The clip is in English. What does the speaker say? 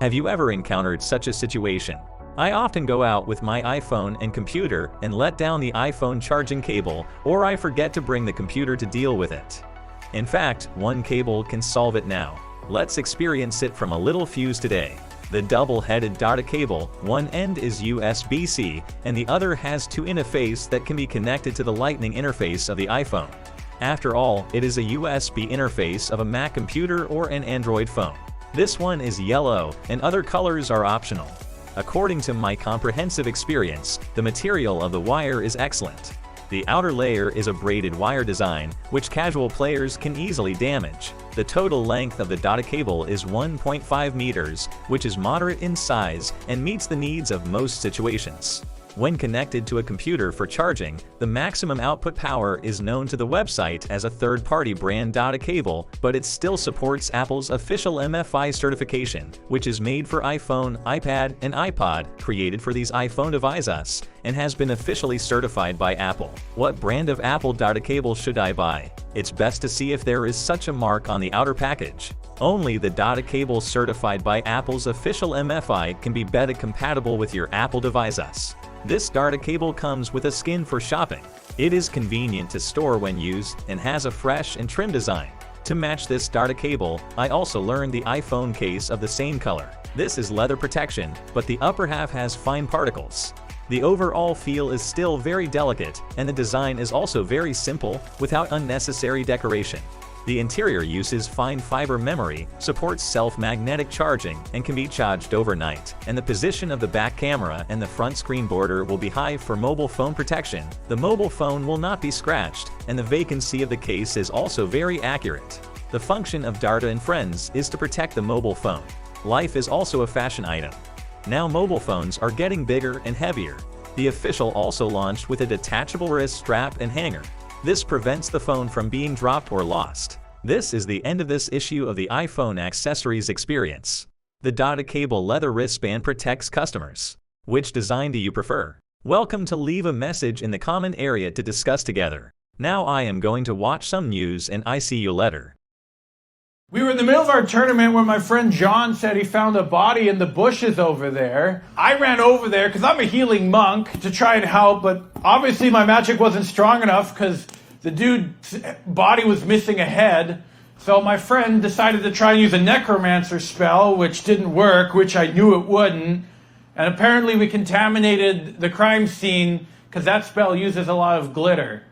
Have you ever encountered such a situation? I often go out with my iPhone and computer and let down the iPhone charging cable, or I forget to bring the computer to deal with it. In fact, one cable can solve it now. Let's experience it from a little fuse today. The double-headed data cable, one end is USB-C and the other has two interfaces that can be connected to the Lightning interface of the iPhone. After all, it is a USB interface of a Mac computer or an Android phone. This one is yellow and other colors are optional. According to my comprehensive experience, the material of the wire is excellent. The outer layer is a braided wire design, which casual players can easily damage. The total length of the data cable is 1.5 meters, which is moderate in size and meets the needs of most situations. When connected to a computer for charging, the maximum output power is known to the website as a third-party brand data cable, but it still supports Apple's official MFI certification, which is made for iPhone, iPad, and iPod, created for these iPhone devices, and has been officially certified by Apple. What brand of Apple data cable should I buy? It's best to see if there is such a mark on the outer package. Only the data cable certified by Apple's official MFI can be beta compatible with your Apple devices. This data cable comes with a skin for shopping. It is convenient to store when used and has a fresh and trim design. To match this data cable, I also learned the iPhone case of the same color. This is leather protection, but the upper half has fine particles. The overall feel is still very delicate, and the design is also very simple, without unnecessary decoration. The interior uses fine fiber memory, supports self-magnetic charging, and can be charged overnight. And the position of the back camera and the front screen border will be high for mobile phone protection. The mobile phone will not be scratched, and the vacancy of the case is also very accurate. The function of Data and Friends is to protect the mobile phone. Life is also a fashion item. Now mobile phones are getting bigger and heavier. The official also launched with a detachable wrist strap and hanger. This prevents the phone from being dropped or lost. This is the end of this issue of the iPhone accessories experience. The data cable leather wristband protects customers. Which design do you prefer? Welcome to leave a message in the comment area to discuss together. Now I am going to watch some news and I see you later. We were in the middle of our tournament when my friend John said he found a body in the bushes over there. I ran over there because I'm a healing monk to try and help, but obviously my magic wasn't strong enough because the dude's body was missing a head. So my friend decided to try and use a necromancer spell, which didn't work, which I knew it wouldn't. And apparently we contaminated the crime scene because that spell uses a lot of glitter.